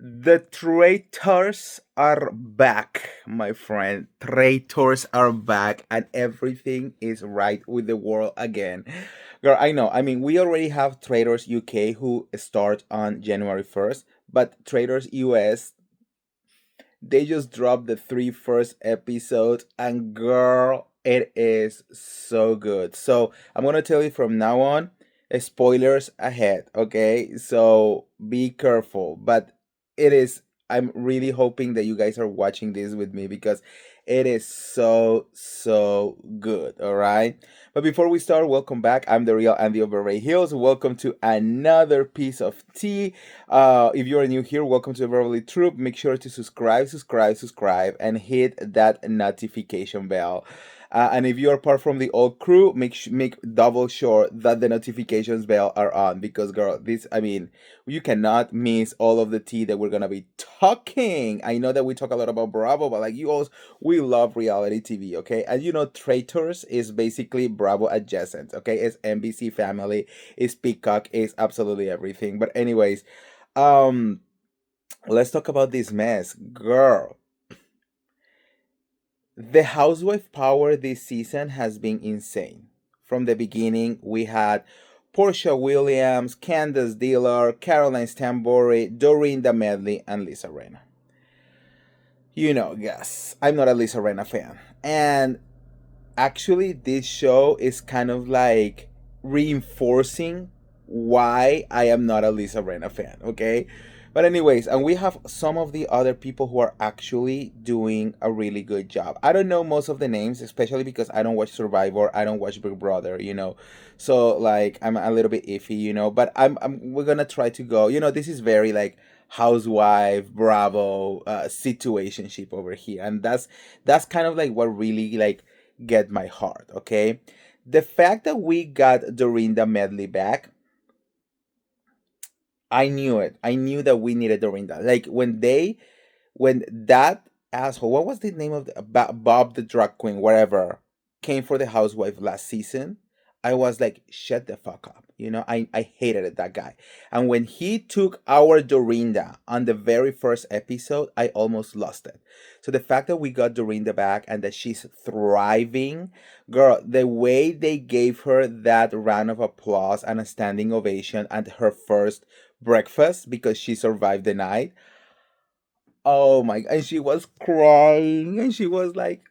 The traitors are back, my friend. Traitors are back, and everything is right with the world again. Girl, I know. I mean, we already have Traitors UK who start on January 1st, but Traitors US, they just dropped the three first episodes, and girl, it is so good. So I'm gonna tell you from now on, spoilers ahead, okay? So be careful. But it is I'm really hoping that you guys are watching this with me because it is so good, all right? But before we start, welcome back. I'm the real Andy of Beverly Hills. Welcome to another piece of tea. If you're new here, welcome to the Beverly Troop. Make sure to subscribe, and hit that notification bell. And if you are part from the old crew, make double sure that the notifications bell are on because, girl, this I mean, you cannot miss all of the tea that we're gonna be talking. I know that we talk a lot about Bravo, but like you all, we love reality TV, okay? And you know, Traitors is basically Bravo adjacent, okay? It's NBC family, it's Peacock, it's absolutely everything. But anyways, um, let's talk about this mess, girl. The housewife power this season has been insane. From the beginning, we had Portia Williams, Candace Dillard, Caroline Stambori, Dorinda Medley, and Lisa Rinna. You know, yes, I'm not a Lisa Rinna fan. And actually, this show is kind of like reinforcing why I am not a Lisa Rinna fan, okay? But anyways, and we have some of the other people who are actually doing a really good job. I don't know most of the names, especially because I don't watch Survivor, I don't watch Big Brother, you know. So like I'm a little bit iffy, you know, but I'm we're gonna try to go. You know, this is very like housewife, Bravo, situationship over here. And that's kind of like what really like get my heart, okay? The fact that we got Dorinda Medley back, I knew it. I knew that we needed Dorinda. Like when that asshole, what was the name of Bob the drag queen, whatever, came for the housewife last season, I was like, shut the fuck up. You know, I hated it, that guy. And when he took our Dorinda on the very first episode, I almost lost it. So the fact that we got Dorinda back and that she's thriving, girl, the way they gave her that round of applause and a standing ovation at her first breakfast because she survived the night. Oh my, and she was crying and she was like,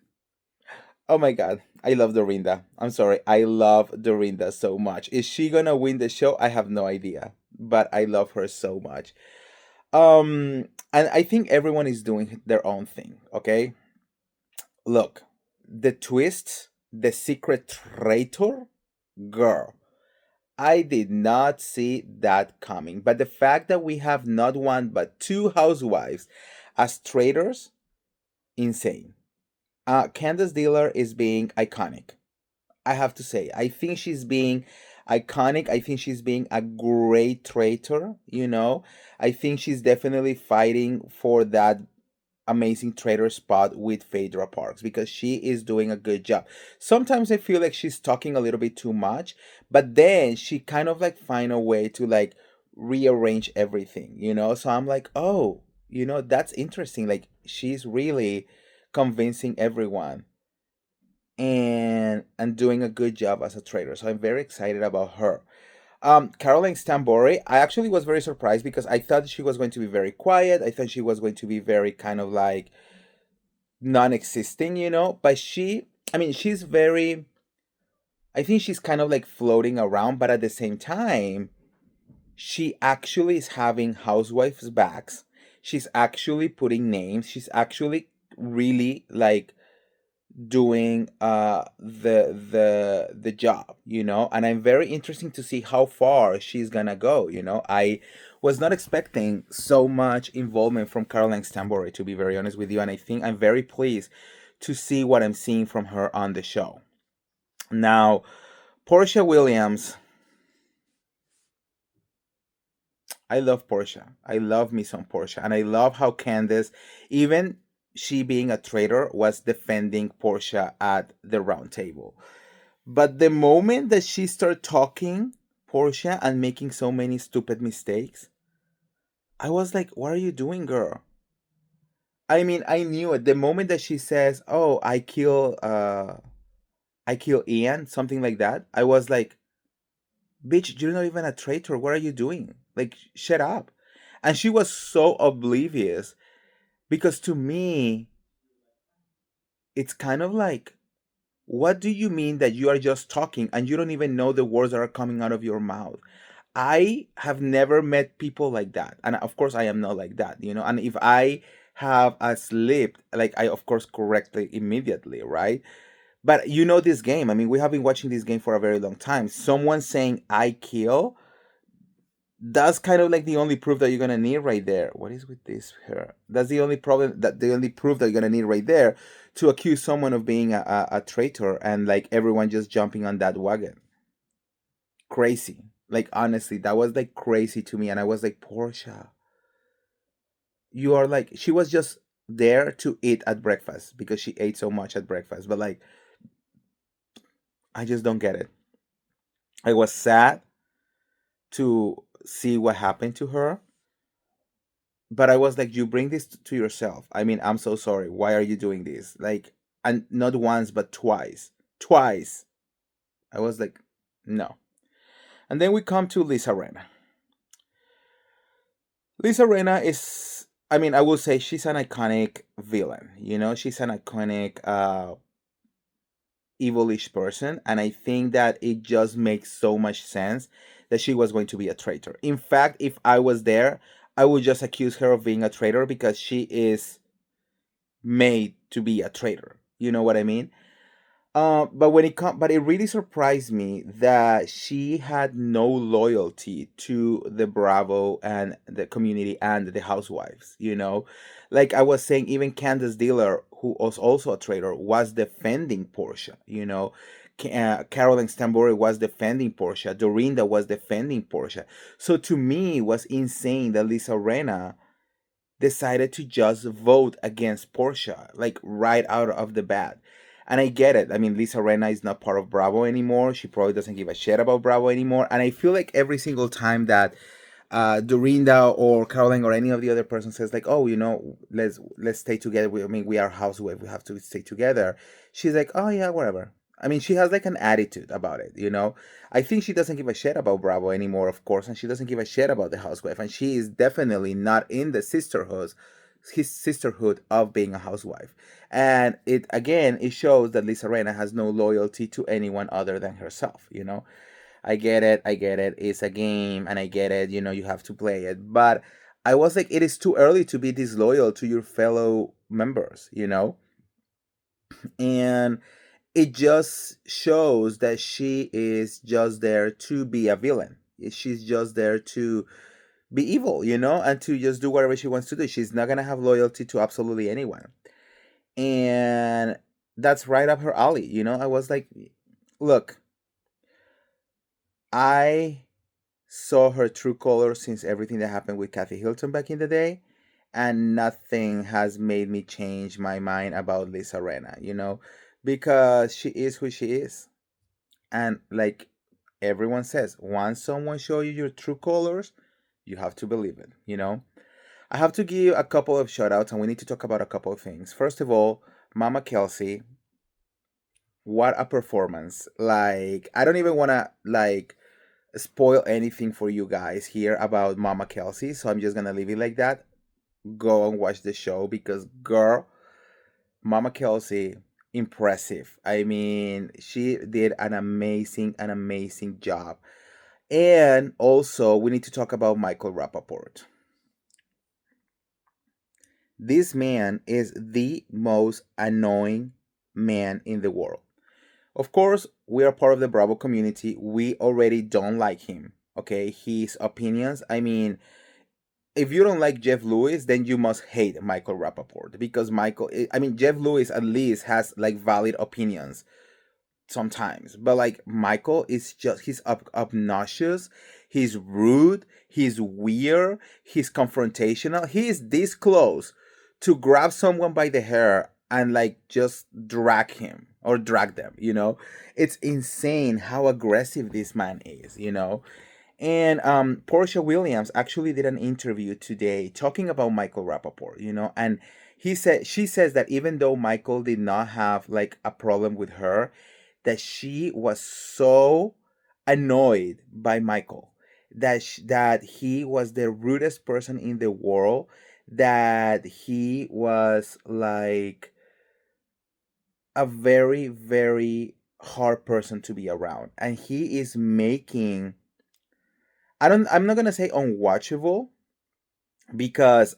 oh my god, I love Dorinda. I'm sorry, I love Dorinda so much. Is she gonna win the show? I have no idea, but I love her so much. And I think everyone is doing their own thing, okay? Look, the twist, the secret traitor, girl. I did not see that coming. But the fact that we have not one but two housewives as traitors, insane. Candace Dillard is being iconic. I have to say, I think she's being iconic. I think she's being a great traitor. You know, I think she's definitely fighting for that amazing traitor spot with Phaedra Parks because she is doing a good job. Sometimes I feel like she's talking a little bit too much, but then she kind of like find a way to like rearrange everything, you know? So I'm like, oh, you know, that's interesting. Like she's really convincing everyone and doing a good job as a traitor. So I'm very excited about her. Caroline Stambori, I actually was very surprised because I thought she was going to be very quiet. I thought she was going to be very kind of like non-existing, you know. But I mean, she's very. I think she's kind of like floating around, but at the same time, she actually is having housewives' backs. She's actually putting names. She's actually really like doing the job, you know. And I'm very interesting to see how far she's gonna go, you know. I was not expecting so much involvement from Caroline Stambori, to be very honest with you, and I think I'm very pleased to see what I'm seeing from her on the show. Now, Portia Williams, I love Portia. I love me some Portia, and I love how Candace, even she being a traitor, was defending Portia at the round table. But the moment that she started talking Portia and making so many stupid mistakes, I was like, what are you doing, girl? I mean, I knew it. The moment that she says, "Oh, I kill Ian," something like that, I was like, "Bitch, you're not even a traitor. What are you doing? Like, shut up." And she was so oblivious because to me, it's kind of like, what do you mean that you are just talking and you don't even know the words that are coming out of your mouth? I have never met people like that. And of course, I am not like that, you know? And if I have a slip, like, I, of course, correct it immediately, right? But you know this game. I mean, we have been watching this game for a very long time. Someone saying, I kill, that's kind of like the only proof that you're gonna need right there. What is with this here? That's the only problem, that the only proof that you're gonna need right there to accuse someone of being a traitor, and like everyone just jumping on that wagon. Crazy. Like honestly, that was like crazy to me, and I was like, Portia, you are like, she was just there to eat at breakfast because she ate so much at breakfast. But like, I just don't get it. I was sad to see what happened to her, but I was like, you bring this to yourself. I mean, I'm so sorry. Why are you doing this? Like, and not once, but twice. Twice. I was like, no. And then we come to Lisa Rinna. Lisa Rinna is, I mean, I will say she's an iconic villain. You know, she's an iconic evilish person. And I think that it just makes so much sense that she was going to be a traitor. In fact, if I was there, I would just accuse her of being a traitor because she is made to be a traitor. You know what I mean? But but it really surprised me that she had no loyalty to the Bravo and the community and the Housewives. You know, like I was saying, even Candace Diller, who was also a traitor, was defending Portia. You know, Caroline Stambori was defending Portia. Dorinda was defending Portia. So to me, it was insane that Lisa Rinna decided to just vote against Portia, like right out of the bat. And I get it. I mean, Lisa Rinna is not part of Bravo anymore. She probably doesn't give a shit about Bravo anymore. And I feel like every single time that Dorinda or Caroline or any of the other person says like, "Oh, you know, let's stay together. I mean, we are housewife. We have to stay together." She's like, "Oh yeah, whatever." I mean, she has like an attitude about it, you know. I think she doesn't give a shit about Bravo anymore, of course, and she doesn't give a shit about the housewife, and she is definitely not in the his sisterhood of being a housewife. And it again, it shows that Lisa Rinna has no loyalty to anyone other than herself, you know. I get it. I get it. It's a game and I get it. You know, you have to play it. But I was like, it is too early to be disloyal to your fellow members, you know? And it just shows that she is just there to be a villain. She's just there to be evil, you know, and to just do whatever she wants to do. She's not going to have loyalty to absolutely anyone. And that's right up her alley, you know? I was like, look, I saw her true colors since everything that happened with Kathy Hilton back in the day, and nothing has made me change my mind about Lisa Rinna, you know, because she is who she is. And like everyone says, once someone show you your true colors, you have to believe it, you know. I have to give a couple of shout outs and we need to talk about a couple of things. First of all, Mama Kelsey, what a performance. Like I don't even want to like spoil anything for you guys here about Mama Kelsey, so I'm just gonna leave it like that. Go and watch the show because girl, Mama Kelsey, impressive. I mean, she did an amazing job. And also, we need to talk about Michael Rappaport. This man is the most annoying man in the world. Of course, we are part of the Bravo community. We already don't like him. Okay, his opinions. I mean, if you don't like Jeff Lewis, then you must hate Michael Rappaport because I mean, Jeff Lewis at least has like valid opinions sometimes, but like Michael is just he's obnoxious, he's rude, he's weird, he's confrontational. He is this close to grab someone by the hair and like just drag him or drag them. You know, it's insane how aggressive this man is. You know, And Portia Williams actually did an interview today talking about Michael Rappaport, and she says that even though Michael did not have like a problem with her, that she was so annoyed by Michael, that he was the rudest person in the world, that he was like a very, very hard person to be around, and he is making, I'm not gonna say unwatchable, because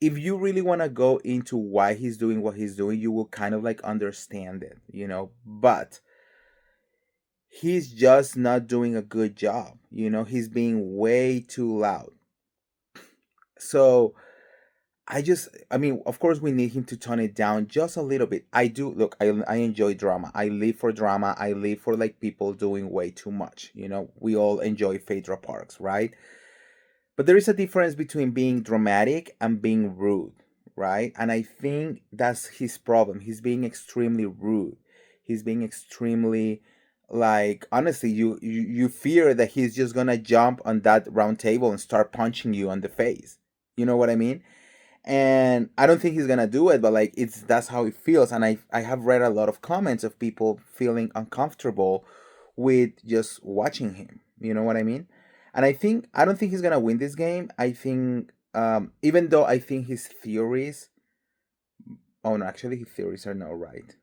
if you really want to go into why he's doing what he's doing, you will kind of like understand it, but he's just not doing a good job. He's being way too loud. So I mean, of course, we need him to tone it down just a little bit. I do look. I enjoy drama. I live for drama. I live for like people doing way too much. We all enjoy Phaedra Parks, right? But there is a difference between being dramatic and being rude, right? And I think that's his problem. He's being extremely rude. He's being extremely, like, honestly, you fear that he's just gonna jump on that round table and start punching you on the face. You know what I mean? And I don't think he's gonna do it, but like that's how it feels. And I have read a lot of comments of people feeling uncomfortable with just watching him. You know what I mean? And I don't think he's gonna win this game. I think even though I think his theories, oh no, actually his theories are not right.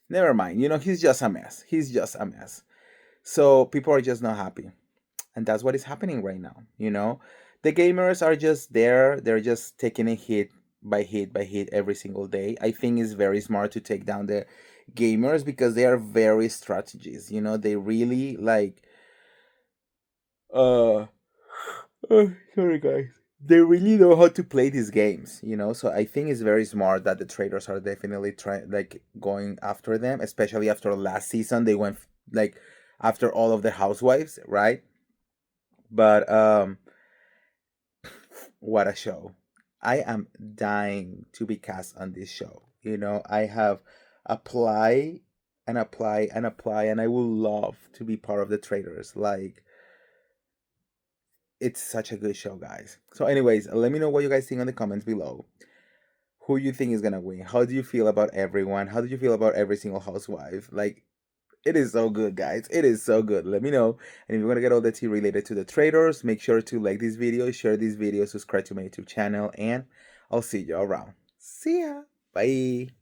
Never mind. He's just a mess. He's just a mess. So people are just not happy, and that's what is happening right now. The gamers are just there. They're just taking it hit by hit by hit every single day. I think it's very smart to take down the gamers because they are very strategies. They really like uh sorry guys, they really know how to play these games. So I think it's very smart that the traders are definitely trying, like, going after them, especially after last season they went like after all of the housewives, right? But what a show. I am dying to be cast on this show. I have apply and apply and apply, and I would love to be part of the traders. Like, it's such a good show, guys. So anyways, let me know what you guys think on the comments below. Who you think is gonna win? How do you feel about everyone? How do you feel about every single housewife? Like, it is so good, guys. It is so good. Let me know. And if you want to get all the tea related to the traders, make sure to like this video, share this video, subscribe to my YouTube channel, and I'll see you around. See ya. Bye.